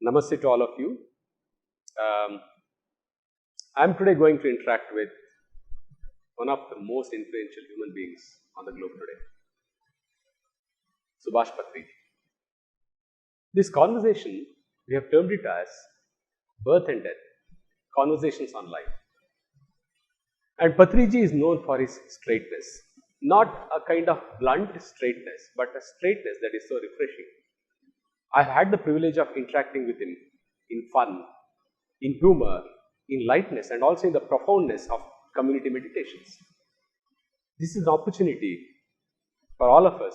Namaste to all of you. I'm today going to interact with one of the most influential human beings on the globe today, Subhash Patri. This conversation, we have termed it as Birth and Death, Conversations on Life. And Patriji is known for his straightness, not a kind of blunt straightness, but a straightness that is so refreshing. I've had the privilege of interacting with him in fun, in humor, in lightness, and also in the profoundness of community meditations. This is an opportunity for all of us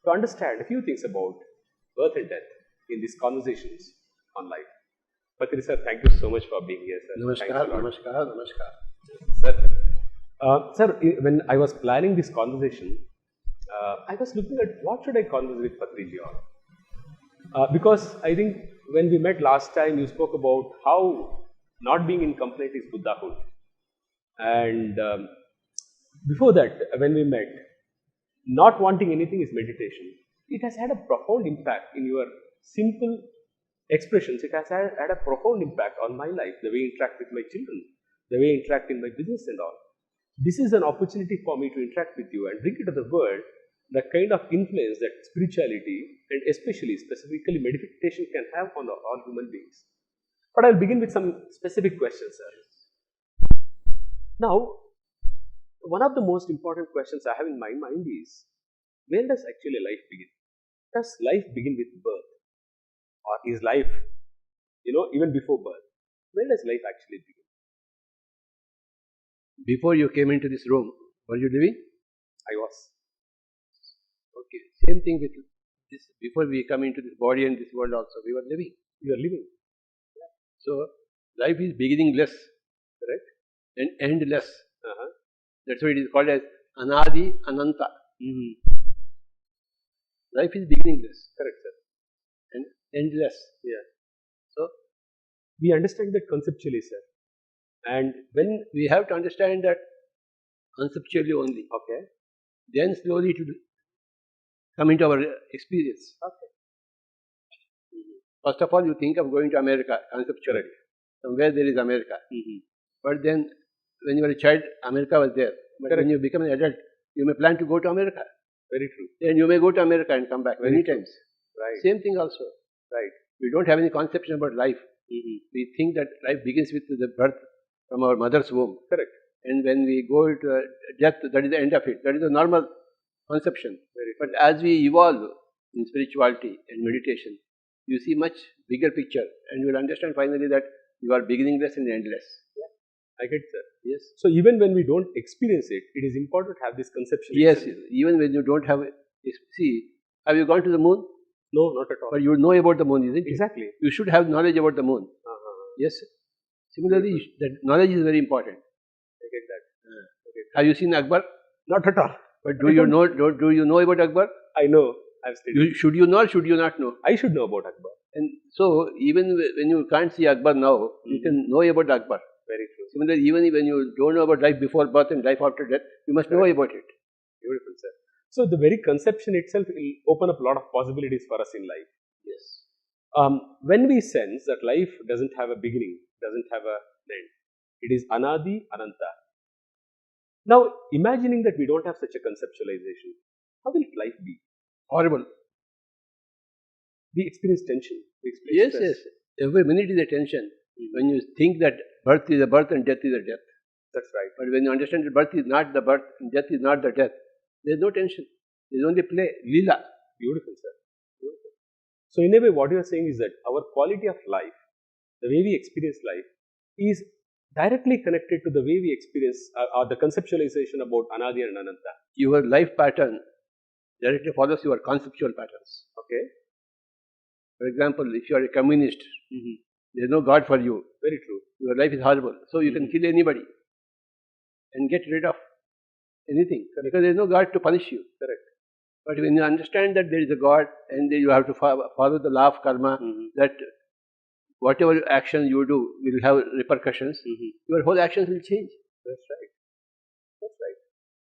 to understand a few things about birth and death in these conversations on life. Patri sir, thank you so much for being here, sir. Namaskar. Sir, when I was planning this conversation, I was looking at what should I converse with Patriji on. Because I think when we met last time, you spoke about how not being in complaint is Buddhahood. And before that, when we met, not wanting anything is meditation. It has had a profound impact in your simple expressions. It has had a profound impact on my life, the way I interact with my children, the way I interact in my business and all. This is an opportunity for me to interact with you and bring it to the world the kind of influence that spirituality and especially specifically meditation can have on all human beings. But I'll begin with some specific questions, sir. Now, one of the most important questions I have in my mind is, where does actually life begin? Does life begin with birth? Or is life, even before birth? Where does life actually begin? Before you came into this room, were you living? I was. Okay, same thing with this. Before we come into this body and this world also, we were living. You are living. So, life is beginningless, Correct? and endless. Uh-huh. That's why it is called as Anadi Ananta. Mm-hmm. Life is beginningless. Correct, sir. And endless. Yeah. So, we understand that conceptually, sir. And when we have to understand that conceptually only, okay, then slowly to come into our experience. Okay. First of all, you think of going to America conceptually. Somewhere there is America. Mm-hmm. But then, when you were a child, America was there. But Correct. when you become an adult, you may plan to go to America. Very true. Then you may go to America and come back many times. Right. Same thing also. Right. We don't have any conception about life. Mm-hmm. We think that life begins with the birth from our mother's womb. Correct. And when we go to death, that is the end of it. That is a normal conception. But as we evolve in spirituality and meditation, you see much bigger picture, and you will understand finally that you are beginningless and endless. Yeah. I get that. Yes. So even when we don't experience it, it is important to have this conception. Yes. Even when you don't have, see, have you gone to the moon? No, not at all. But you know about the moon, isn't it? Exactly. You should have knowledge about the moon. Yes. Similarly, that knowledge is very important. I get that. Have you seen Akbar? Not at all. But do you know about Akbar? I know. I've studied. Should you know or should you not know? I should know about Akbar. And so, even when you can't see Akbar now, you can know about Akbar. Very true. Similarly, even when you don't know about life before birth and life after death, you must know about it. Beautiful, sir. So the very conception itself will open up a lot of possibilities for us in life. Yes. When we sense that life doesn't have a beginning, doesn't have an end, it is Anadi Ananta. Now, imagining that we don't have such a conceptualization, how will life be? Horrible. We experience tension. We experience stress. Yes. Every minute is a tension. When you think that birth is a birth and death is a death. That's right. But when you understand that birth is not the birth and death is not the death, there is no tension. There is only play, lila. Beautiful, sir. Beautiful. So in a way, what you are saying is that our quality of life, the way we experience life, is directly connected to the way we experience or the conceptualization about Anadi and Ananta. Your life pattern directly follows your conceptual patterns. Okay. For example, if you are a communist, there is no God for you. Very true. Your life is horrible. So you can kill anybody and get rid of anything. Correct. Because there is no God to punish you. Correct. But when you understand that there is a God and you have to follow the law of karma, that whatever action you do will have repercussions, your whole actions will change. That's right. That's right.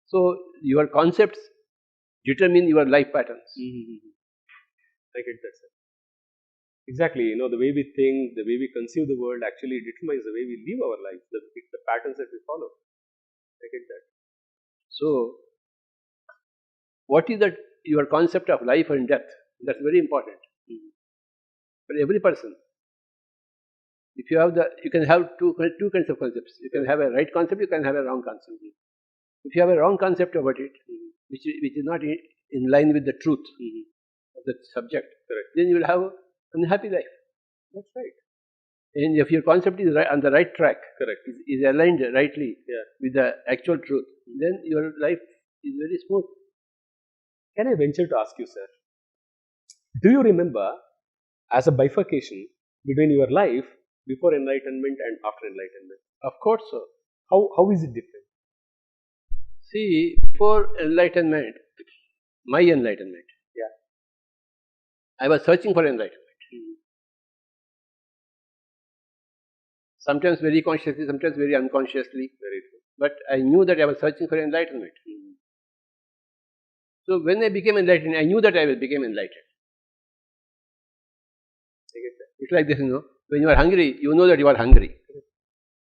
So your concepts determine your life patterns. I get that, sir. Exactly. You know, the way we think, the way we conceive the world actually determines the way we live our life, the patterns that we follow. I get that. So, what is that your concept of life and death? That's very important for every person. If you have you can have two kinds of concepts. You can have a right concept, you can have a wrong concept. If you have a wrong concept about it, which is not in line with the truth of the subject, Correct. then you will have an unhappy life. That's right. And if your concept is on the right track, Correct. is aligned rightly Yeah. with the actual truth, then your life is very smooth. Can I venture to ask you, sir? Do you remember as a bifurcation between your life before enlightenment and after enlightenment? Of course, so. How is it different? See, before enlightenment, my enlightenment, Yeah. I was searching for enlightenment. Sometimes very consciously, sometimes very unconsciously. Very true. But I knew that I was searching for enlightenment. So when I became enlightened, I knew that I became enlightened. I get that. It's like this, when you are hungry, you know that you are hungry.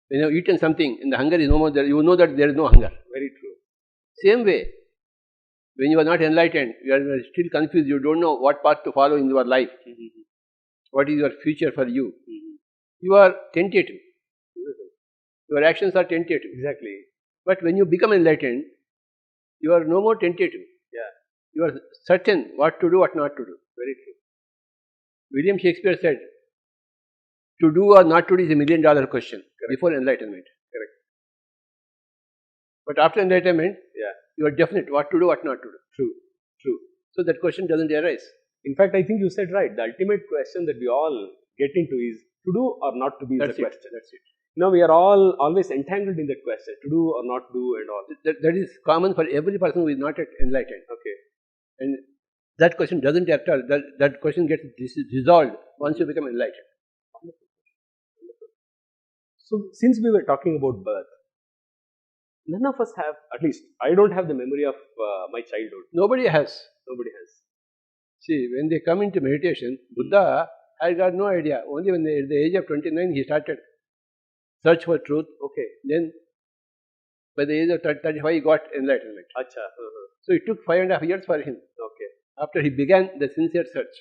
When you have eaten something and the hunger is no more there, you know that there is no hunger. Very true. Same way, when you are not enlightened, you are still confused, you don't know what path to follow in your life. What is your future for you? You are tentative. Your actions are tentative. Exactly. But when you become enlightened, you are no more tentative. Yeah. You are certain what to do, what not to do. Very true. William Shakespeare said, to do or not to do is $1 million question. Correct. Before enlightenment. Correct. But after enlightenment, Yeah. you are definite what to do, what not to do. True. True. So that question doesn't arise. In fact, I think you said right. The ultimate question that we all get into is to do or not to be That's is the it. question. That's it. You know, we are all always entangled in that question, to do or not do and all. That is common for every person who is not yet enlightened. Okay. And that question doesn't at all. That question gets dissolved once you become enlightened. So, since we were talking about birth, none of us have, at least I don't have the memory of my childhood. Nobody has. Nobody has. See, when they come into meditation, Buddha had got no idea. Only when at the age of 29 he started search for truth. Okay. Then by the age of 35 he got enlightenment. Acha. So it took 5.5 years for him Okay. after he began the sincere search.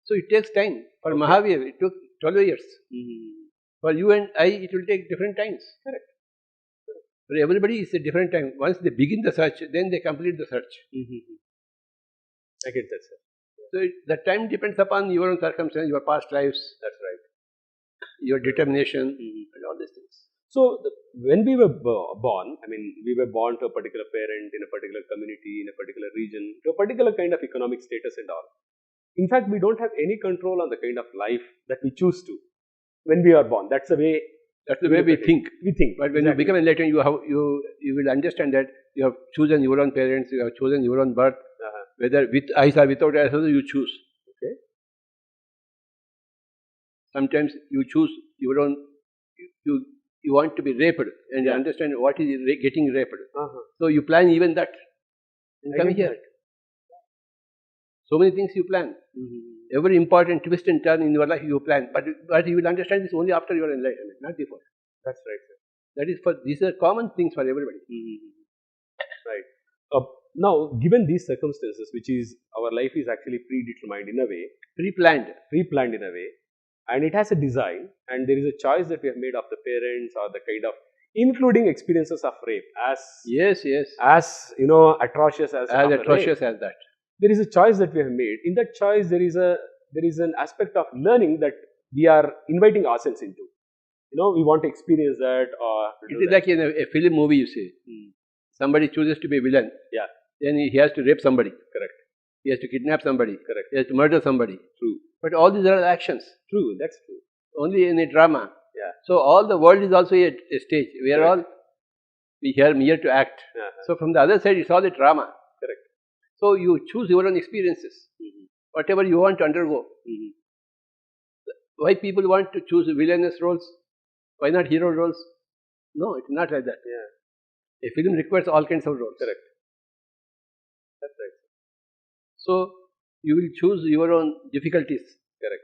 So it takes time. For Mahavir it took 12 years. For you and I it will take different times. Correct. For everybody it's a different time. Once they begin the search, then they complete the search. I get that, sir. So the time depends upon your own circumstance, your past lives. That's right. Your determination and all these things. So, when we were born, I mean, we were born to a particular parent, in a particular community, in a particular region, to a particular kind of economic status and all. In fact, we don't have any control on the kind of life that we choose to when we are born. That's the way we think. We think. But when you become enlightened, you will understand that you have chosen your own parents, you have chosen your own birth, whether with eyes or without eyes, you choose. Okay. Sometimes you choose your own. You want to be raped and you understand what is getting raped. So you plan even that. And come here. So many things you plan. Every important twist and turn in your life you plan. But you will understand this only after your enlightenment, not before. That's right, sir. These are common things for everybody. Right. Now, given these circumstances, which is our life is actually predetermined in a way, pre-planned in a way, and it has a design, and there is a choice that we have made of the parents or the kind of, including experiences of rape, as atrocious as that. There is a choice that we have made. In that choice, there is an aspect of learning that we are inviting ourselves into. We want to experience that, or it is like in a film movie. You say somebody chooses to be a villain. Yeah. Then he has to rape somebody. Correct. He has to kidnap somebody. Correct. He has to murder somebody. True. But all these are actions. True. That's true. Only in a drama. Yeah. So all the world is also a stage. We are all here to act. So from the other side, it's all a drama. Correct. So you choose your own experiences. Whatever you want to undergo. Why people want to choose villainous roles? Why not hero roles? No, it's not like that. A film requires all kinds of roles. Correct. That's right. So you will choose your own difficulties. Correct.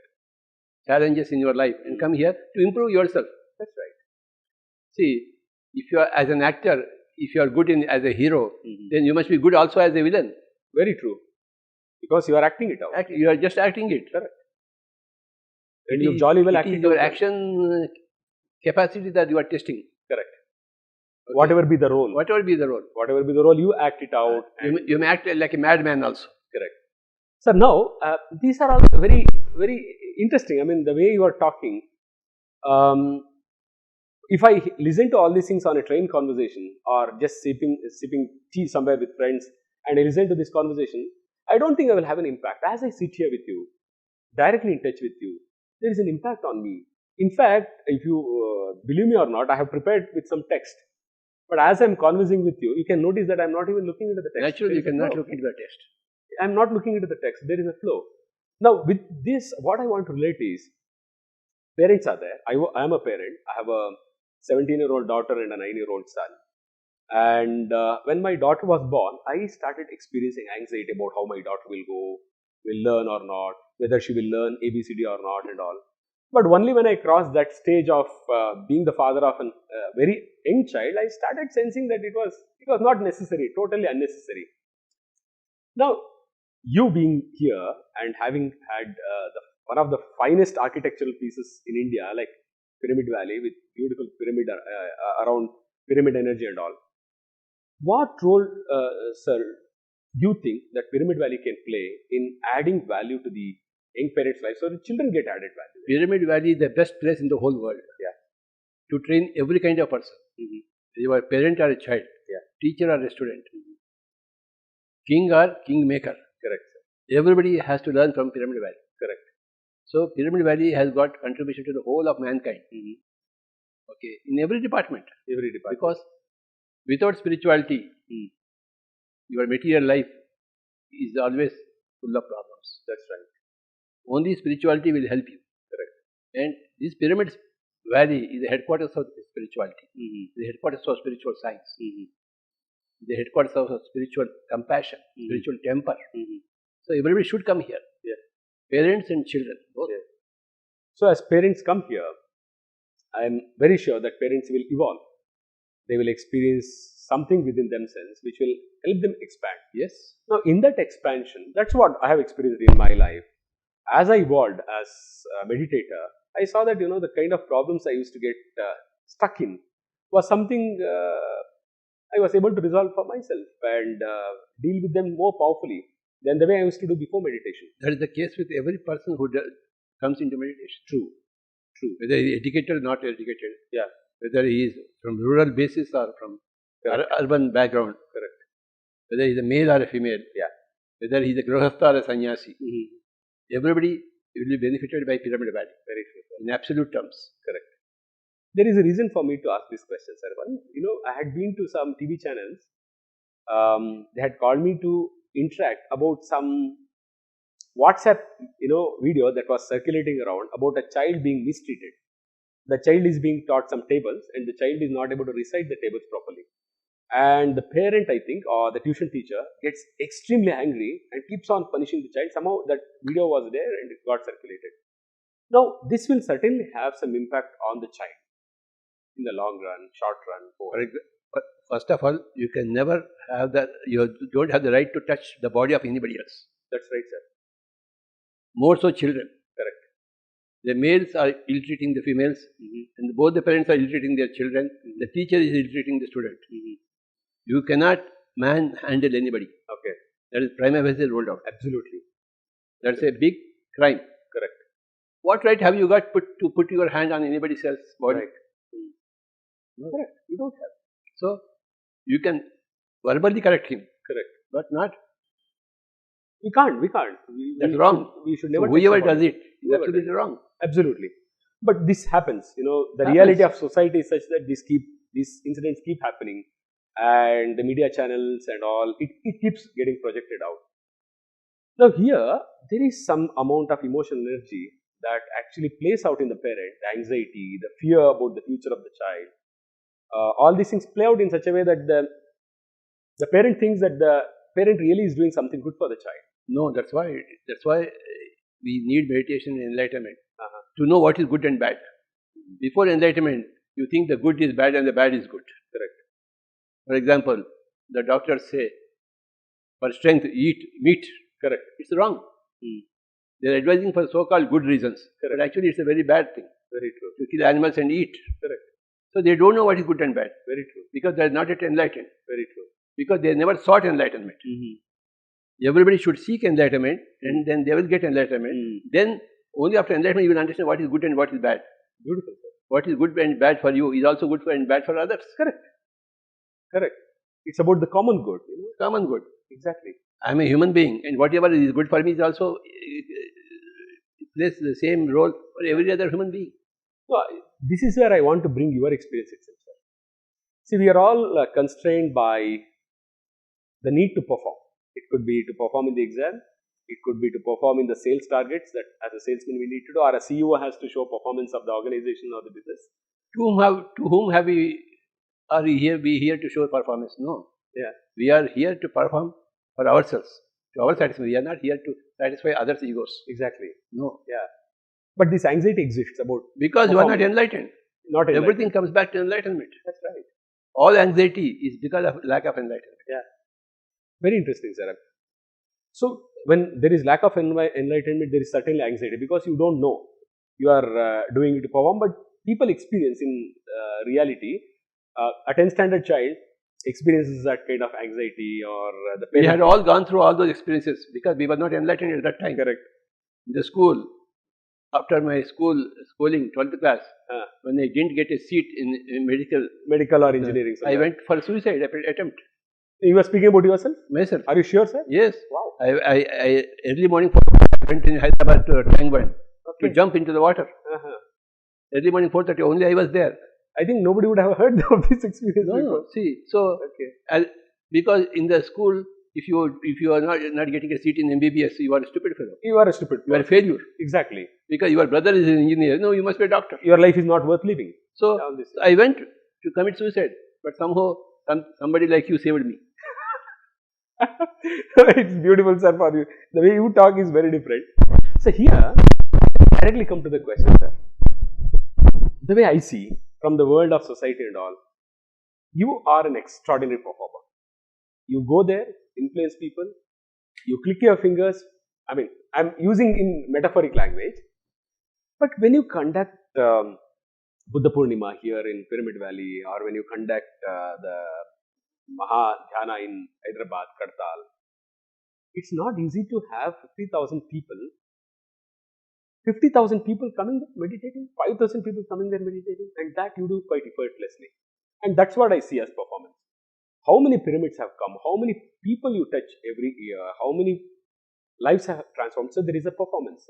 challenges in your life and come here to improve yourself. That's right. See, if you are as an actor, if you are good as a hero, then you must be good also as a villain. Very true. Because you are acting it out. You are just acting it. Correct. And you jolly well it act is it your out. action capacity that you are testing. Correct. Okay. Whatever be the role. Whatever be the role. Whatever be the role, you act it out. You may act like a madman also. Correct. So now, these are all very, very interesting. I mean, the way you are talking, if I listen to all these things on a train conversation or just sipping tea somewhere with friends and I listen to this conversation, I don't think I will have an impact. As I sit here with you, directly in touch with you, there is an impact on me. In fact, if you believe me or not, I have prepared with some text. But as I'm conversing with you, you can notice that I'm not even looking into the text. Naturally, you cannot look into the text. I'm not looking into the text. There is a flow. Now, with this, what I want to relate is, parents are there. I am a parent. I have a 17-year-old daughter and a 9-year-old son. And when my daughter was born, I started experiencing anxiety about how my daughter will learn or not, whether she will learn ABCD or not and all. But only when I crossed that stage of being the father of a very young child, I started sensing that it was not necessary, totally unnecessary. Now, you being here and having had one of the finest architectural pieces in India, like Pyramid Valley with beautiful pyramid around pyramid energy and all, what role, sir, do you think that Pyramid Valley can play in adding value to the young parents' life so the children get added value? Pyramid Valley is the best place in the whole world. Yeah. To train every kind of person. You are a parent or a child, teacher or a student, king or kingmaker. Correct, sir. Everybody has to learn from Pyramid Valley. Correct. So Pyramid Valley has got contribution to the whole of mankind. Okay, in every department. Because without spirituality, your material life is always full of problems. That's right. Only spirituality will help you. Correct. And this Pyramid Valley is the headquarters of spirituality, the headquarters of spiritual science, the headquarters of spiritual compassion, spiritual temper. So everybody should come here. Yeah. Parents and children, both. Yeah. So as parents come here, I am very sure that parents will evolve. They will experience something within themselves which will help them expand. Yes. Now, in that expansion, that's what I have experienced in my life. As I evolved as a meditator, I saw that the kind of problems I used to get stuck in was something I was able to resolve for myself and deal with them more powerfully than the way I used to do before meditation. That is the case with every person who comes into meditation. True. Whether he is educated or not educated. Yeah. Whether he is from rural basis or from urban background. Correct. Whether he is a male or a female. Yeah. Whether he is a grahastha or a sannyasi. Everybody will be benefited by Pyramid Valley. Very true. In absolute terms. Correct. There is a reason for me to ask this question, sir. I had been to some TV channels. They had called me to interact about some WhatsApp, video that was circulating around about a child being mistreated. The child is being taught some tables and the child is not able to recite the tables properly. And the parent, I think, or the tuition teacher gets extremely angry and keeps on punishing the child. Somehow that video was there and it got circulated. Now, this will certainly have some impact on the child in the long run, short run. But first of all, you can never have that, you don't have the right to touch the body of anybody else. That's right, sir. More so children. Correct. The males are ill-treating the females, and both the parents are ill-treating their children. The teacher is ill-treating the student. You cannot manhandle anybody. Okay. That is prima facie rolled out. Absolutely. That's a big crime. Correct. What right have you got to put your hand on anybody else's body? Right. No. Correct. You don't have. So, you can verbally correct him. Correct. But not. We can't. That's wrong. We should never. So whoever does it is absolutely wrong. Absolutely. But this happens. The reality of society is such that these incidents keep happening, and the media channels and all, it keeps getting projected out. Now here, there is some amount of emotional energy that actually plays out in the parent, the anxiety, the fear about the future of the child. All these things play out in such a way that the parent thinks that the parent really is doing something good for the child. No, that's why we need meditation and enlightenment to know what is good and bad. Before enlightenment, you think the good is bad and the bad is good. Correct. For example, the doctors say, for strength, eat meat. Correct. It's wrong. They are advising for so-called good reasons. Correct. But actually, it's a very bad thing Very true. to kill animals and eat. Correct. So they don't know what is good and bad Very true. because they are not yet enlightened. Very true. Because they never sought enlightenment. Everybody should seek enlightenment, and then they will get enlightenment. Then only after enlightenment you will understand what is good and what is bad. Beautiful, sir. What is good and bad for you is also good for and bad for others. Correct. Correct. It's about the common good. Common good. Exactly. I am a human being, and whatever is good for me is also plays the same role for every other human being. So, this is where I want to bring your experience itself, sir. See, we are all constrained by the need to perform. It could be to perform in the exam. It could be to perform in the sales targets that as a salesman we need to do, or a CEO has to show performance of the organization or the business. To whom have we are we here to show performance? No. Yeah. We are here to perform for ourselves, to our satisfaction. We are not here to satisfy others' egos. Exactly. No. Yeah. But this anxiety exists about Because you are not enlightened. not enlightenment. Everything comes back to enlightenment. That's right. All anxiety is because of lack of enlightenment. Yeah. Very interesting, sir. So, when there is lack of enlightenment, there is certainly anxiety because you don't know. You are doing it to perform, but people experience in reality, a 10th standard child experiences that kind of anxiety or the We parent. had all gone through all those experiences because we were not enlightened at that time. Correct. In the school, after my schooling, 12th class, when I didn't get a seat in Medical or engineering. I went for suicide attempt. You were speaking about yourself? Myself. Are you sure, sir? Yes. Wow. I early morning I went in Hyderabad to Tangban to jump into the water. Early morning 4:30, only I was there. I think nobody would have heard of this experience before. No, see, so because in the school, if you are not getting a seat in MBBS, you are a stupid fellow. You are a stupid. You are a failure Exactly. because your brother is an engineer. No, you must be a doctor. Your life is not worth living. So All this. I went to commit suicide, but somehow somebody like you saved me. It's beautiful, sir, for you. The way you talk is very different. So here, directly come to the question, sir. The way I see from the world of society and all, you are an extraordinary performer. You go there, influence people, you click your fingers. I mean, I'm using in metaphoric language. But when you conduct Buddha Purnima here in Pyramid Valley, or when you conduct the Maha Dhyana in Hyderabad, Kartal, it's not easy to have 50,000 people. 50,000 people coming there meditating, 5,000 people coming there meditating, and that you do quite effortlessly. And that's what I see as performance. How many pyramids have come? How many people you touch every year? How many lives have transformed? So there is a performance.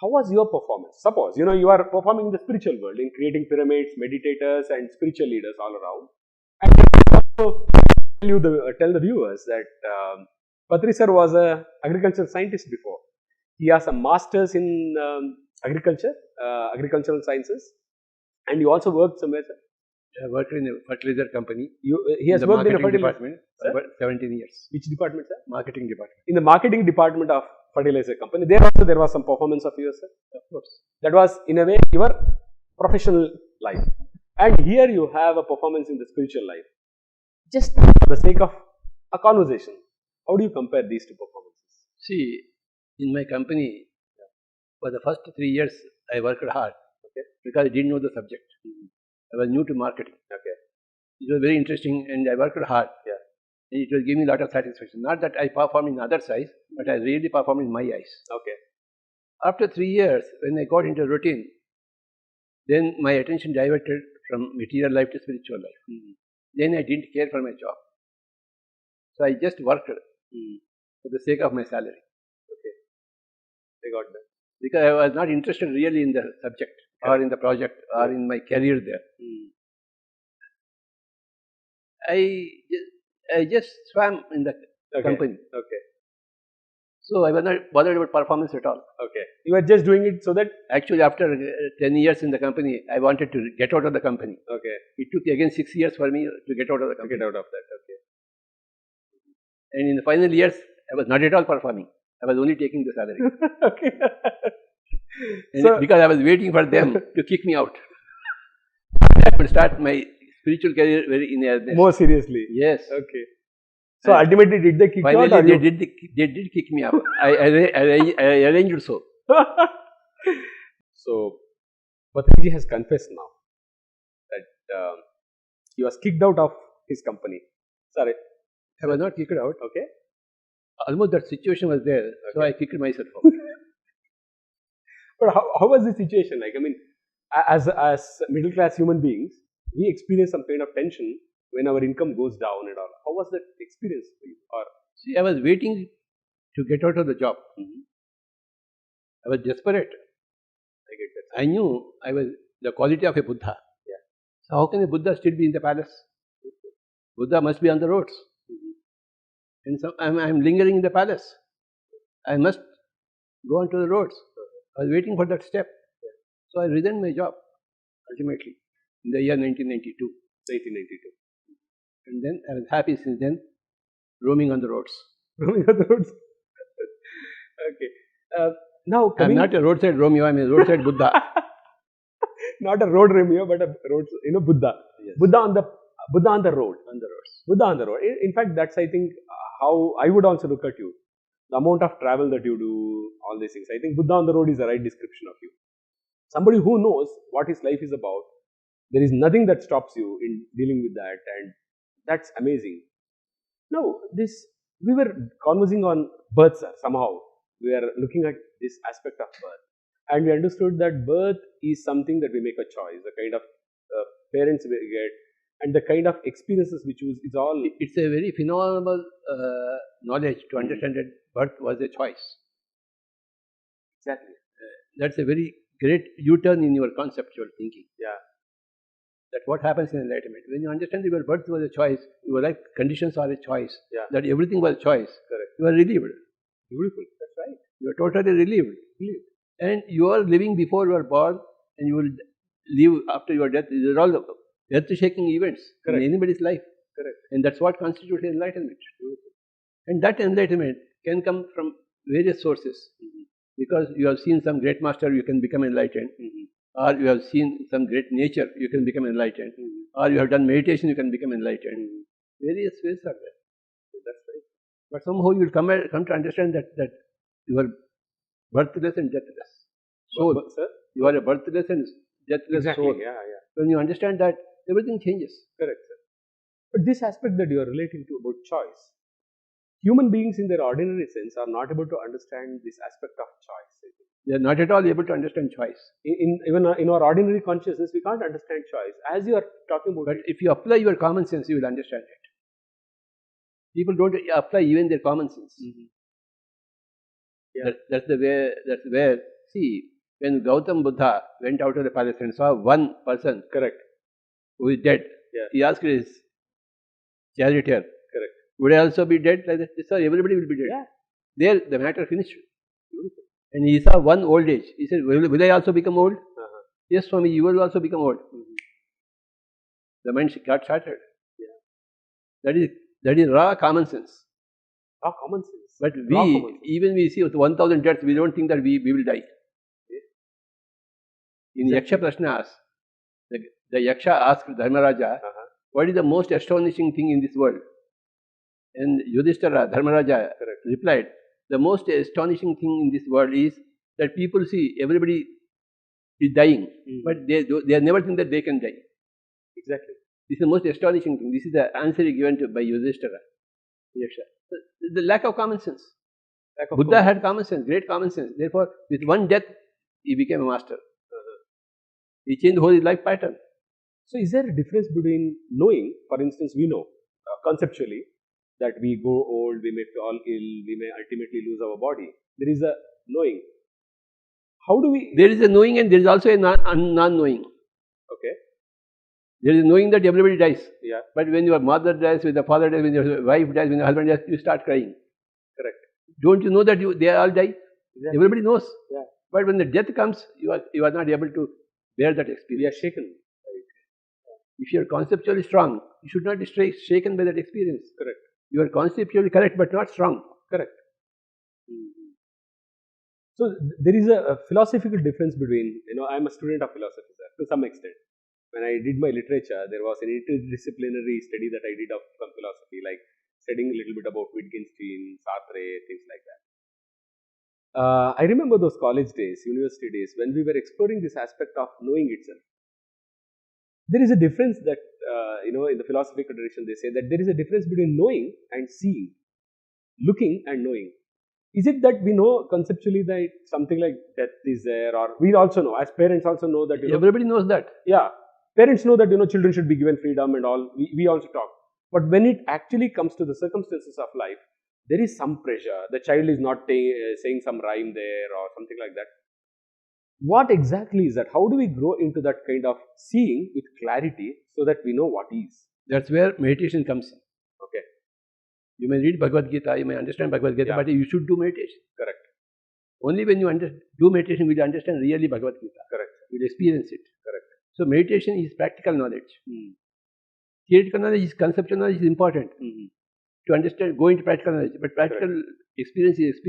How was your performance? Suppose you are performing in the spiritual world in creating pyramids, meditators, and spiritual leaders all around. And also tell the viewers that Patri sir was an agricultural scientist before. He has a master's in agricultural sciences, and you also worked somewhere, sir. I worked in a fertilizer company. He has worked in a fertilizer department for 17 years. Which department, sir? Marketing department. In the marketing department of fertilizer company. There also there was some performance of yours, sir. Of course. That was in a way your professional life. And here you have a performance in the spiritual life. Just for the sake of a conversation, how do you compare these two performances? See, in my company, for the first 3 years, I worked hard because I didn't know the subject. I was new to marketing. It was very interesting and I worked hard. And it was giving me a lot of satisfaction. Not that I perform in others' eyes, but I really perform in my eyes. After 3 years, when I got into routine, then my attention diverted from material life to spiritual life. Then I didn't care for my job. So I just worked for the sake of my salary. I got that. Because I was not interested really in the subject or in the project or in my career there. I just swam in the company. So I was not bothered about performance at all. You were just doing it so that Actually, after 10 years in the company, I wanted to get out of the company. It took again 6 years for me to get out of the company. And in the final years, I was not at all performing. I was only taking the salary. And So- because I was waiting for them to kick me out. I could start my spiritual career very in earnest. More seriously. Yes. Okay. So And ultimately, did they kick you out? finally, Or they did kick me out. I arranged so. So, Patriji has confessed now that he was kicked out of his company. Sorry. I was not kicked out. Okay. Almost that situation was there, so Okay. I kicked myself out. But how was the situation like? I mean, as middle class human beings, we experience some kind of tension when our income goes down and all. How was that experience for you? Or See, I was waiting to get out of the job. I was desperate. I get that. I knew I was the quality of a Buddha. Yeah. So how can a Buddha still be in the palace? Buddha must be on the roads. And so I'm lingering in the palace. I must go onto the roads. I was waiting for that step. So I resigned my job ultimately in the year 1992. 1992. And then I was happy since then, roaming on the roads. Roaming on the roads. Okay. Now I'm coming. not a roadside Romeo, I'm a roadside Buddha. Not a road Romeo, but a road. Buddha. Yes. Buddha on the road. On the roads. Buddha on the road. In fact, that's I think how I would also look at you. The amount of travel that you do, all these things. I think Buddha on the road is the right description of you. Somebody who knows what his life is about. There is nothing that stops you in dealing with that, and that's amazing. Now, we were conversing on birth, sir. Somehow we are looking at this aspect of birth, and we understood that birth is something that we make a choice. The kind of parents we get, and the kind of experiences we choose is all. It's a very phenomenal knowledge to understand that birth was a choice. Exactly. That's a very great U-turn in your conceptual thinking. Yeah. That what happens in enlightenment. When you understand that your birth was a choice, your life conditions are a choice, Yeah. that everything was a choice, Correct. you are relieved. Beautiful. That's right. You are totally relieved. And you are living before you are born, and you will live after your death. These are all the earth-shaking events Correct. in anybody's life. Correct. And that's what constitutes enlightenment. And that enlightenment can come from various sources. Because you have seen some great master, you can become enlightened. Or you have seen some great nature, you can become enlightened. Or you have done meditation, you can become enlightened. Various ways are there. That's right. But somehow you will come to understand that you are birthless and deathless. Soul. But, sir. You are a birthless and deathless Exactly. soul. Yeah. Yeah. When you understand that, everything changes. Correct, sir. But this aspect that you are relating to about choice, human beings in their ordinary sense are not able to understand this aspect of choice. I think. They are not at all able to understand choice. Even in our ordinary consciousness, we can't understand choice. As you are talking about But it, if you apply your common sense, you will understand it. People don't apply even their common sense. Yeah. That's where, see, when Gautam Buddha went out of the palace and saw one person correct, who is dead, Yeah. he asked his charioteer, correct. would I also be dead? Like that, sir, everybody will be dead. Yeah. There, the matter finished. And he saw one old age. He said, will I also become old? Yes, Swami, you will also become old. The mind got shattered. That is raw common sense. Raw common sense. But Raw common sense. even we see with 1,000 deaths, we don't think that we will die. In Yaksha Prashnas, the Yaksha asked Dharmaraja, what is the most astonishing thing in this world? And Yudhishthira, Dharmaraja, replied, the most astonishing thing in this world is that people see everybody is dying, but they never think that they can die. Exactly. This is the most astonishing thing. This is the answer given by Yudhishthira. The lack of common sense. Buddha had common sense, great common sense. Therefore, with one death, he became a master. He changed the whole life pattern. So, is there a difference between knowing, for instance, we know conceptually that we go old, we may fall ill, we may ultimately lose our body. There is a knowing. How do we? There is a knowing and there is also a non-knowing. Okay. There is knowing that everybody dies. Yeah. But when your mother dies, when your father dies, when your wife dies, when your husband dies, you start crying. Correct. Don't you know that they all die? Exactly. Everybody knows. Yeah. But when the death comes, you are not able to bear that experience. We are shaken. If you are conceptually strong, you should not be shaken by that experience. Correct. You are conceptually correct but not strong. Correct. So there is a philosophical difference between, I'm a student of philosophy, sir, to some extent. When I did my literature, there was an interdisciplinary study that I did of some philosophy, like studying a little bit about Wittgenstein, Sartre, things like that. I remember those college days, university days, when we were exploring this aspect of knowing itself. There is a difference that, in the philosophical tradition, they say that there is a difference between knowing and seeing, looking and knowing. Is it that we know conceptually that something like death is there, or we also know, as parents also know that, everybody knows that. Yeah, parents know that, children should be given freedom and all, we also talk. But when it actually comes to the circumstances of life, there is some pressure. The child is not saying some rhyme there or something like that. What exactly is that? How do we grow into that kind of seeing with clarity so that we know what is? That's where meditation comes in. Okay. You may read Bhagavad Gita, you may understand Bhagavad Gita, but you should do meditation. Correct. Only when you do meditation will you understand really Bhagavad Gita. Correct. You will experience it. Correct. So meditation is practical knowledge. Theoretical knowledge, conceptual knowledge is important to understand, go into practical knowledge. But practical experience is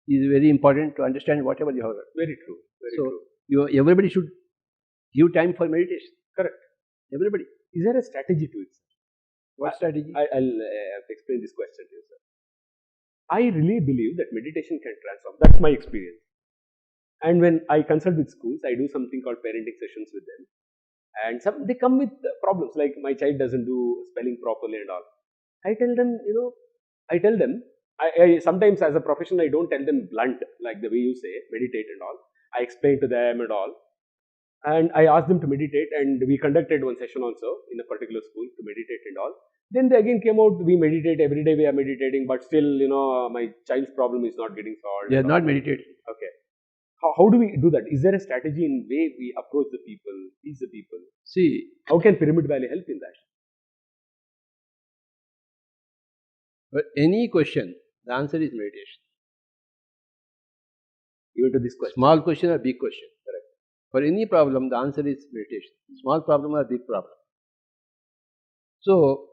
very important to understand whatever you have learned. Very true. Very true. Everybody should give time for meditation. Correct. Everybody. Is there a strategy to it, sir? What strategy? I'll explain this question to you, sir. I really believe that meditation can transform. That's my experience. And when I consult with schools, I do something called parenting sessions with them. And they come with problems like my child doesn't do spelling properly and all. I tell them, I sometimes as a professional, I don't tell them blunt, like the way you say, meditate and all. I explain to them and all. And I asked them to meditate, and we conducted one session also in a particular school to meditate and all. Then they again came out, we meditate, every day we are meditating, but still, my child's problem is not getting solved. They are not meditating. Okay. How do we do that? Is there a strategy in way we approach the people, teach the people? See, how can Pyramid Valley help in that? For any question, the answer is meditation. Even to this question. Small question or big question. Correct. For any problem, the answer is meditation. Small problem or big problem. So,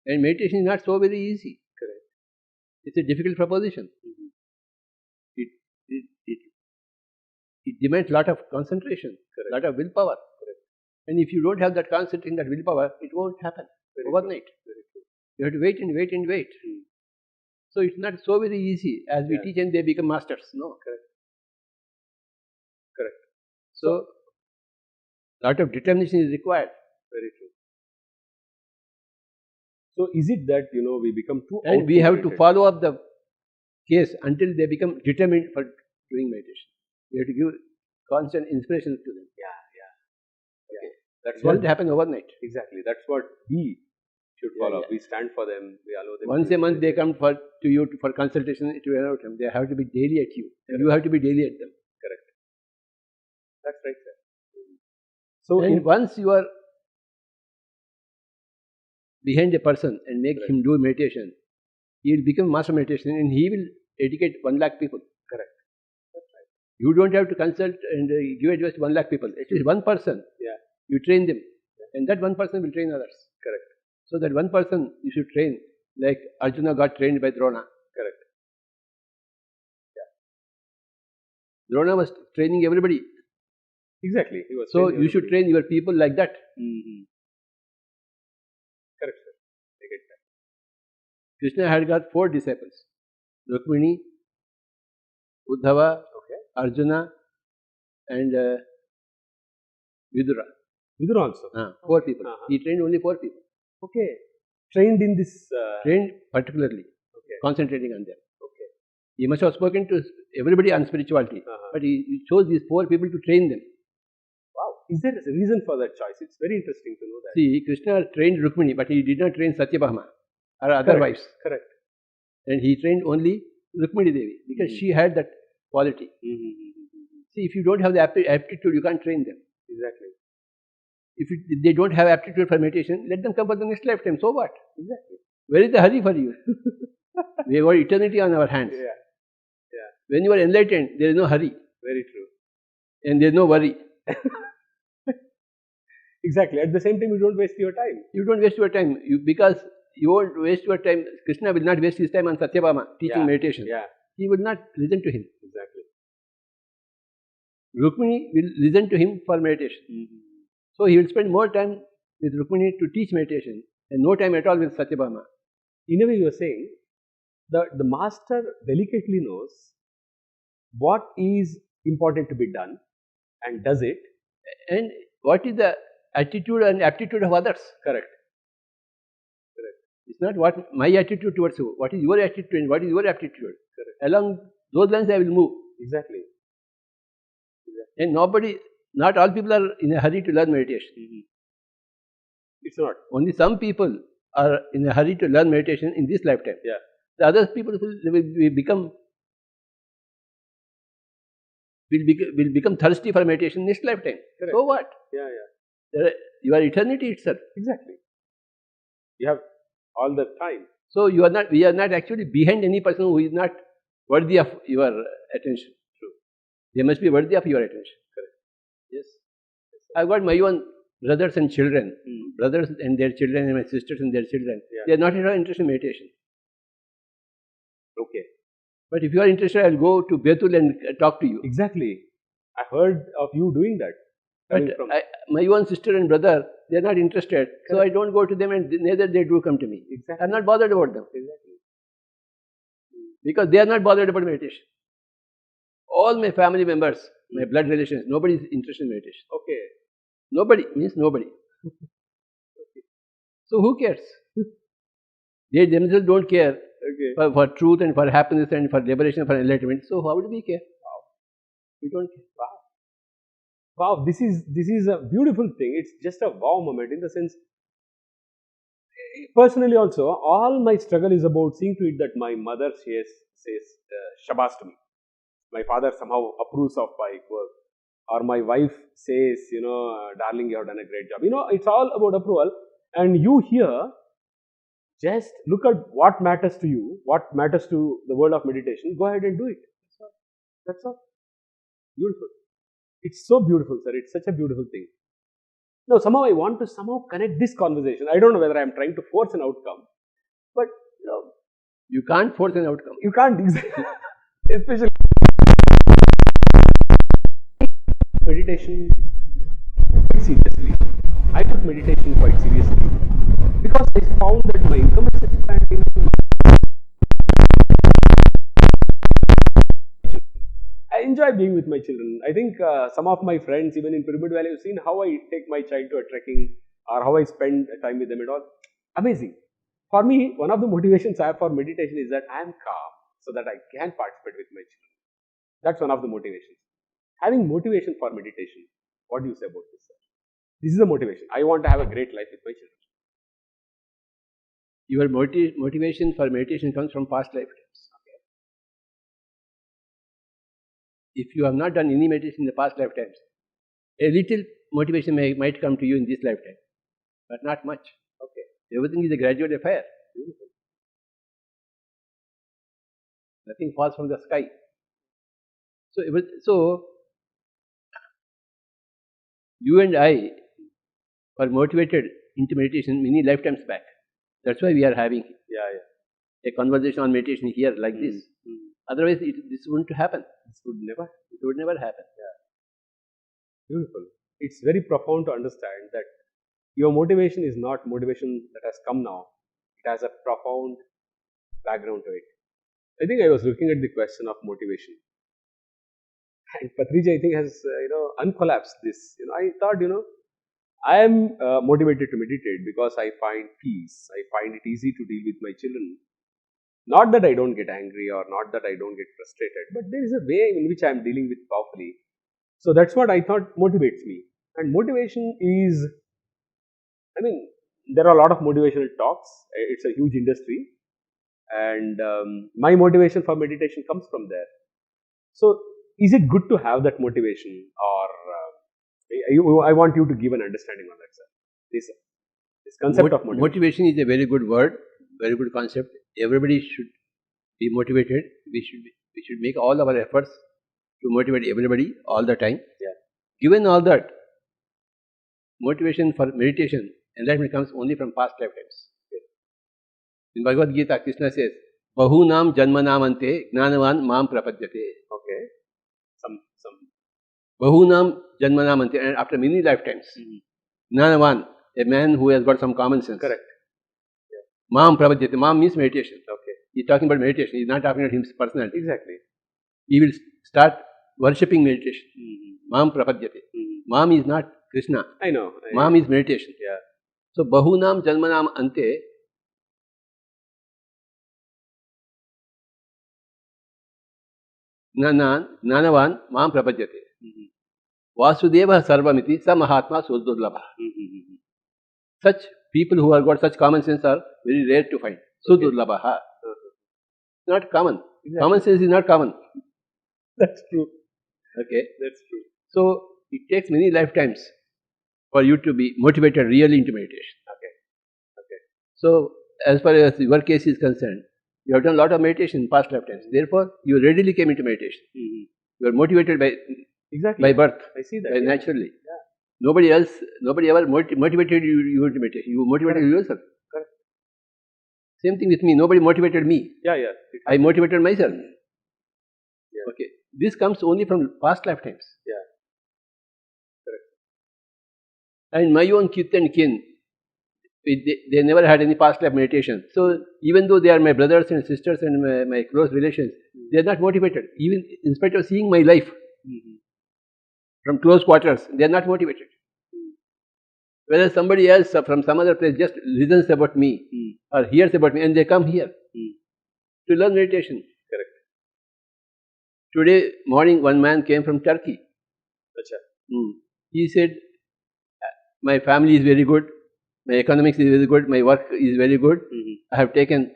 and meditation is not so very easy. Correct. It's a difficult proposition. It demands a lot of concentration, a lot of willpower. Correct. And if you don't have that concentration, that willpower, it won't happen overnight. You have to wait and wait and wait. So it's not so very easy as we teach and they become masters. No. Correct. So a lot of determination is required. Very true. So is it that we become too and we have to follow up the case until they become determined for doing meditation. We have to give constant inspiration to them. Okay. That's what happen overnight. Exactly. That's what we should follow. We stand for them. We allow them. Once a month they come to you for consultation. They have to be daily at you, and you have to be daily at them. Correct. That's right, sir. So once you are behind a person and make him do meditation, he will become master meditation and he will educate 1 lakh people. Correct. That's right. You don't have to consult and give advice to 1 lakh people. At least one person. You train them, and that one person will train others. Correct. So that one person you should train, like Arjuna got trained by Drona. Correct. Drona was training everybody. Exactly. He was so you should train your people like that. Correct, sir. I get that. Krishna had got 4 disciples: Rukmini, Uddhava, Arjuna, and Vidura. Vidura also? 4 people. He trained only 4 people. Okay. Trained in this... Trained particularly. Concentrating on them. He must have spoken to everybody on spirituality. But he chose these 4 people to train them. Wow. Is there a reason for that choice? It's very interesting to know that. See, Krishna trained Rukmini, but he did not train Satyabhama or other wives. Correct. And he trained only Rukmini Devi because she had that quality. See, if you don't have the aptitude, you can't train them. Exactly. If they don't have aptitude for meditation, let them come for the next lifetime. So what? Exactly. Where is the hurry for you? We have got eternity on our hands. When you are enlightened, there is no hurry. Very true. And there is no worry. Exactly. At the same time, you don't waste your time. You don't waste your time. Because you won't waste your time. Krishna will not waste his time on Satyabhama teaching meditation. he will not listen to him. Exactly. Rukmini will listen to him for meditation. So he will spend more time with Rukmini to teach meditation and no time at all with Satyabhama. In a way, you are saying that the master delicately knows what is important to be done and does it. And what is the attitude and aptitude of others? Correct. It's not what my attitude towards you. What is your attitude and what is your aptitude? Correct. Along those lines I will move. Exactly. And not all people are in a hurry to learn meditation. It's not. Only some people are in a hurry to learn meditation in this lifetime. Yeah. The other people will become thirsty for meditation next lifetime. Correct. So what? Yeah. Your eternity itself. Exactly. You have all the time. So we are not actually behind any person who is not worthy of your attention. True. They must be worthy of your attention. Correct. Yes. I've got my own brothers and children, brothers and their children, and my sisters and their children. Yeah. They are not at all interested in meditation. Okay. But if you are interested, I'll go to Betul and talk to you. Exactly. I heard of you doing that. But my own sister and brother, they are not interested. So I don't go to them and neither they do come to me. Exactly. I'm not bothered about them. Exactly. Because they are not bothered about meditation. All my family members, my blood relations, nobody is interested in meditation. Okay. Nobody means nobody. So who cares? They themselves don't care for truth and for happiness and for liberation and for enlightenment. So how do we care? Wow. We don't care. Wow, this is a beautiful thing. It's just a wow moment in the sense. Personally, also, all my struggle is about seeing to it that my mother says Shabas to me. My father somehow approves of my work, or my wife says, darling, you have done a great job. It's all about approval. And you here, just look at what matters to you, what matters to the world of meditation. Go ahead and do it. That's all. Beautiful. It's so beautiful, sir. It's such a beautiful thing. Now, somehow I want to connect this conversation. I don't know whether I am trying to force an outcome, but you can't force an outcome. You can't exactly. Especially meditation quite seriously. I took meditation quite seriously because I found that my income is expanding. I enjoy being with my children. I think some of my friends, even in Pyramid Valley, have seen how I take my child to a trekking or how I spend time with them and all. Amazing. For me, one of the motivations I have for meditation is that I am calm so that I can participate with my children. That's one of the motivations. Having motivation for meditation. What do you say about this, sir? This is a motivation. I want to have a great life with my children. Your motivation for meditation comes from past lifetimes. Okay. If you have not done any meditation in the past lifetimes, a little motivation might come to you in this lifetime, but not much. Okay. Everything is a gradual affair. Beautiful. Nothing falls from the sky. So you and I were motivated into meditation many lifetimes back. That's why we are having a conversation on meditation here like this. Otherwise, this wouldn't happen. This would never. It would never happen. Beautiful. It's very profound to understand that your motivation is not motivation that has come now. It has a profound background to it. I think I was looking at the question of motivation. And Patriji, I think, has uncollapsed this. I thought, I am motivated to meditate because I find peace. I find it easy to deal with my children. Not that I don't get angry or not that I don't get frustrated, but there is a way in which I am dealing with powerfully. So that's what I thought motivates me. And motivation is, there are a lot of motivational talks. It's a huge industry. And my motivation for meditation comes from there. So, is it good to have that motivation, or I want you to give an understanding on that, sir. This concept of motivation. Motivation is a very good word, very good concept. Everybody should be motivated. We should make all our efforts to motivate everybody all the time. Given all that, motivation for meditation, enlightenment comes only from past lifetimes. In Bhagavad Gita, Krishna says, bahunam janmanamante gnanavan mam prapadyate. Okay. Some. Bahunam janmanamante, and after many lifetimes. Gnanavan, a man who has got some common sense. Correct. Mam prapadyate. Mam means meditation. Okay. He's talking about meditation. He's not talking about his personality. Exactly. He will start worshipping meditation. Mam prapadyate. Mam is not Krishna. I know. Mam is meditation. Yeah. So bahunam janmanam ante gnanavan mam prapadyate. Vasudeva sarvamiti sa mahatma sudurlabha. Such people who have got such common sense are very rare to find. Sudurlabha. Not common. Exactly. Common sense is not common. That's true. Okay. That's true. So it takes many lifetimes for you to be motivated really into meditation. Okay. So as far as your case is concerned, you have done a lot of meditation in past lifetimes. Therefore, you readily came into meditation. You are motivated by birth, I see that. by naturally. Yeah. Nobody ever motivated you into meditation. You motivated yourself. Correct. Same thing with me. Nobody motivated me. Yeah. I motivated myself. Yeah. Okay. This comes only from past lifetimes. Yeah. Correct. And my own kith and kin, they never had any past life meditation. So even though they are my brothers and sisters and my close relations, they are not motivated. Even in spite of seeing my life from close quarters, they are not motivated. Whether somebody else from some other place just listens about me or hears about me, and they come here to learn meditation. Correct. Today morning, one man came from Turkey. Achha. He said, my family is very good, my economics is very good, my work is very good. I have taken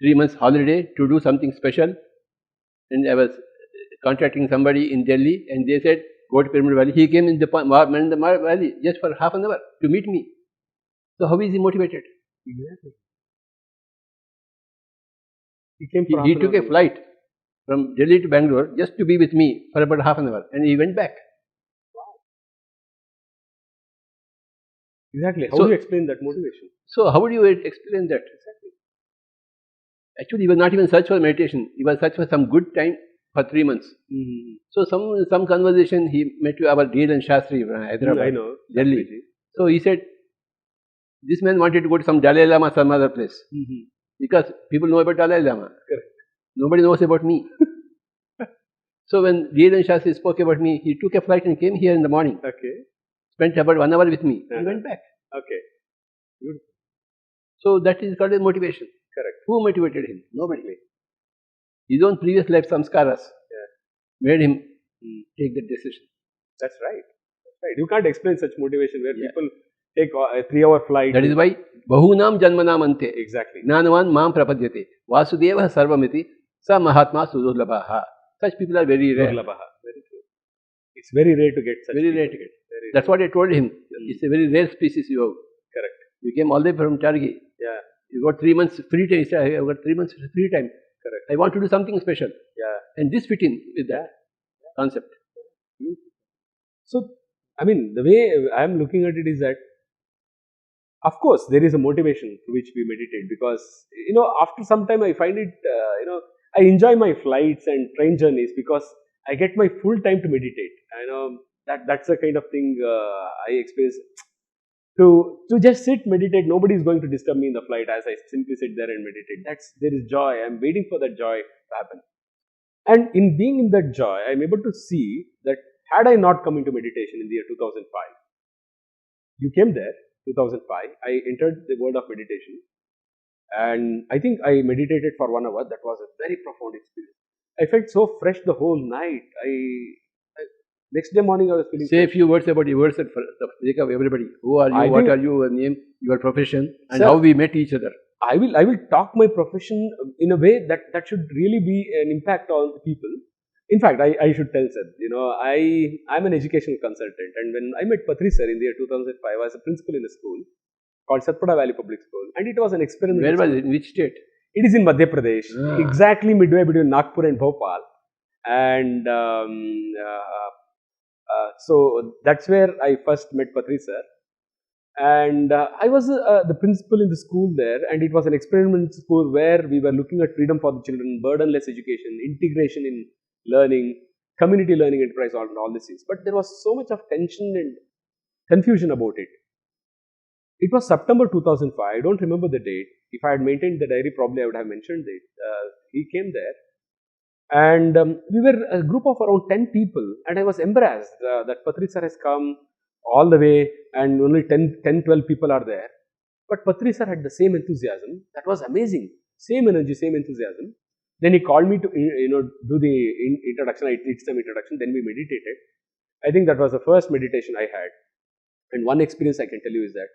3 months holiday to do something special, and I was contacting somebody in Delhi, and they said, go to Pyramid Valley. He came in the valley just for half an hour to meet me. So how is he motivated? Exactly. He took a flight from Delhi to Bangalore just to be with me for about half an hour, and he went back. Exactly. How do you explain that motivation? So how would you explain that? Exactly. Actually, he was not even search for meditation. He was search for some good time for 3 months. So some conversation he met to our D.L. Shastri from Hyderabad, I know. Delhi. So he said, this man wanted to go to some Dalai Lama, some other place. Because people know about Dalai Lama. Correct. Nobody knows about me. So when D.L. Shastri spoke about me, he took a flight and came here in the morning. Okay. Spent about 1 hour with me and went back. Okay. Good. So that is called a motivation. Correct. Who motivated him? Nobody. His own previous life samskaras made him take that decision. That's right. You can't explain such motivation where people take a 3-hour flight. That is why bahunam janmanam ante. Exactly. Gnanavan mam prapadyate. Vasudeva sarvamiti sa mahatma sudurlabha. Such people are very rare. Very true. It's very rare to get such Very people. rare to get. That's what I told him. It's a very rare species you have. Correct. You came all the way from Turkey. Yeah. You got 3 months free time. He said, I have got 3 months free time. Correct. I want to do something special. Yeah. And this fit in with that concept. So, I mean, the way I am looking at it is that, of course, there is a motivation to which we meditate because, after some time I find it, I enjoy my flights and train journeys because I get my full time to meditate. That's the kind of thing I experience. To just sit, meditate, nobody is going to disturb me in the flight as I simply sit there and meditate. There is joy. I'm waiting for that joy to happen. And in being in that joy, I'm able to see that had I not come into meditation in the year 2005, you came there, 2005, I entered the world of meditation, and I think I meditated for 1 hour. That was a very profound experience. I felt so fresh the whole night. Next day morning I was feeling Say fresh. a few words about yourself for the sake of everybody. Who are you? What are you? Your name, your profession, and Sir, how we met each other. I will talk my profession in a way that should really be an impact on people. In fact, I should tell sir, I'm an educational consultant, and when I met Patri sir in the year 2005, I was a principal in a school called Satpura Valley Public School, and it was an experiment. Where was it? In which state? It is in Madhya Pradesh, exactly midway between Nagpur and Bhopal, and so that's where I first met Patri sir. And I was the principal in the school there, and it was an experimental school where we were looking at freedom for the children, burdenless education, integration in learning, community learning enterprise, all these things. But there was so much of tension and confusion about it. It was September 2005. I don't remember the date. If I had maintained the diary, probably I would have mentioned it. He came there, and we were a group of around 10 people, and I was embarrassed that Patri sir has come all the way and only 10-12 people are there. But Patri sir had the same enthusiasm. That was amazing. Same energy, same enthusiasm. Then he called me to do the introduction. I did some introduction. Then we meditated. I think that was the first meditation I had. And one experience I can tell you is that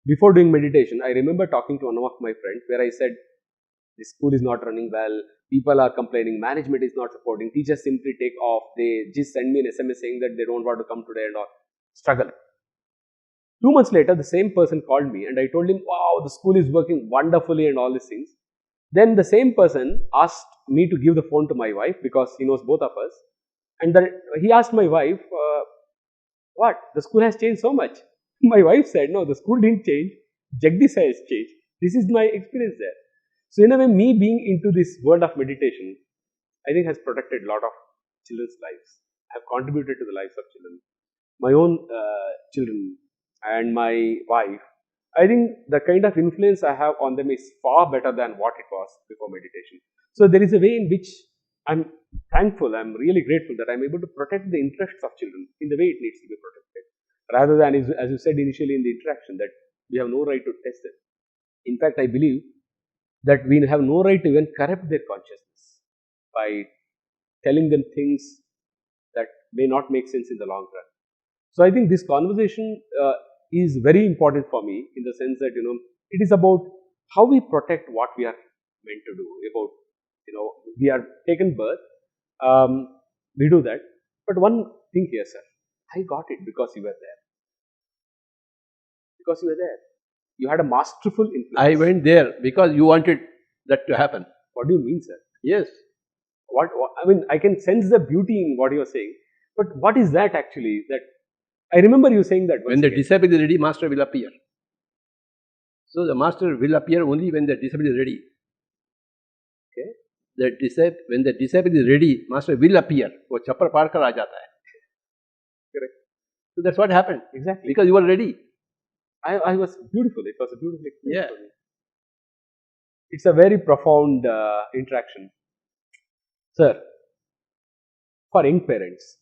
before doing meditation, I remember talking to one of my friends where I said, this school is not running well, people are complaining, management is not supporting, teachers simply take off, they just send me an SMS saying that they don't want to come today and all. Struggle. 2 months later, the same person called me and I told him, wow, the school is working wonderfully and all these things. Then the same person asked me to give the phone to my wife because he knows both of us. And then he asked my wife, what? The school has changed so much. My wife said, no, the school didn't change. Jagdish has changed. This is my experience there. So in a way, me being into this world of meditation, I think has protected a lot of children's lives. I have contributed to the lives of children. My own children and my wife, I think the kind of influence I have on them is far better than what it was before meditation. So there is a way in which I'm thankful, I'm really grateful that I'm able to protect the interests of children in the way it needs to be protected. Rather than, as you said initially in the interaction, that we have no right to test them. In fact, I believe that we have no right to even corrupt their consciousness by telling them things that may not make sense in the long run. So I think this conversation is very important for me in the sense that, it is about how we protect what we are meant to do. About, we are taken birth, we do that. But one thing here, sir, I got it because you were there. Because you were there. You had a masterful influence. I went there because you wanted that to happen. What do you mean, sir? Yes. What I mean, I can sense the beauty in what you are saying. But what is that actually? That I remember you saying that. When the disciple is ready, master will appear. So the master will appear only when the disciple is ready. Okay. When the disciple is ready, master will appear. वो चप्पल पार कर आ जाता है. Correct. So that's what happened. Exactly. Because you were ready. I was beautiful. It was a beautiful experience. Yeah. For me. It's a very profound interaction. Sir, for young parents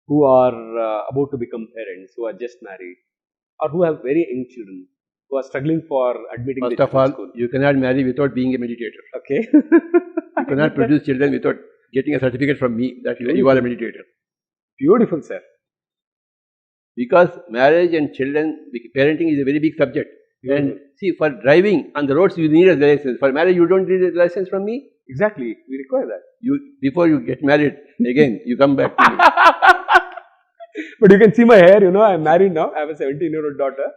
who are about to become parents, who are just married, or who have very young children, who are struggling for admitting First their of all, school. you cannot marry without being a meditator. Okay. You cannot produce children without getting a certificate from me that you are a meditator. Beautiful, sir. Because marriage and children, parenting is a very big subject. And see, for driving on the roads, you need a license. For marriage, you don't need a license from me. Exactly. We require that. Before you get married, again, you come back to me. But you can see my hair, I'm married now. I have a 17-year-old daughter.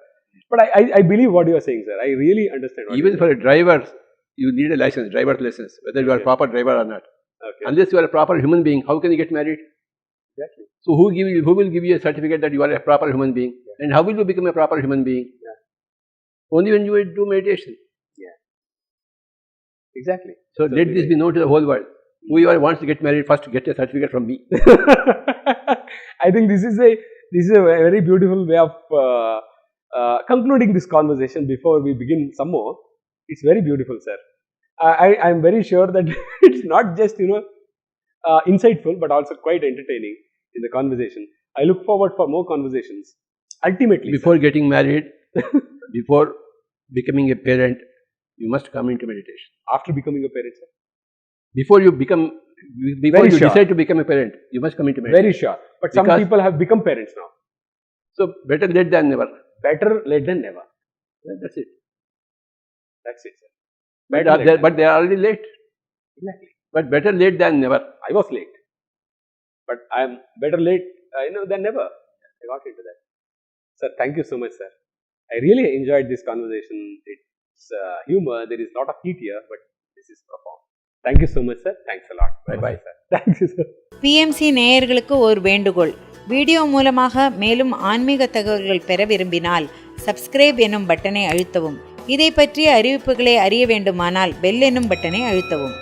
But I believe what you are saying, sir. I really understand what Even for a driver, you need a license, driver's license, whether you are a proper driver or not. Okay. Unless you are a proper human being, how can you get married? Exactly. So who will give you a certificate that you are a proper human being? Yeah. And how will you become a proper human being? Yeah. Only when you will do meditation. Yeah. Exactly. So let this be known to the whole world. Whoever wants to get married, first get a certificate from me. I think this is a very beautiful way of concluding this conversation before we begin some more. It's very beautiful, sir. I am very sure that it's not just insightful, but also quite entertaining in the conversation. I look forward for more conversations. Ultimately, before getting married, before becoming a parent, you must come into meditation. After becoming a parent, sir? Before you decide to become a parent, you must come into meditation. Very sure. But some people have become parents now. So better late than never. Better late than never. That's it. That's it, sir. But they are already late. Exactly. But better late than never. I was late. But I am better late than never. I got into that. Sir, thank you so much, sir. I really enjoyed this conversation. It's humor. There is a lot of heat here, but this is profound. Thank you so much, sir. Thanks a lot. Bye-bye, sir. Thank you, sir. PMC நேயர்களுக்கு ஒரு வேண்டுகோள். Video மூலமாக மேலும் ஆன்மீக தகவல்கள் பெற விரும்பினால் subscribe எனும் பட்டனை அழுத்தவும். இதை பற்றிய அறிவிப்புகளை அறிய வேண்டுமானால் பெல் எனும் பட்டனை அழுத்தவும்.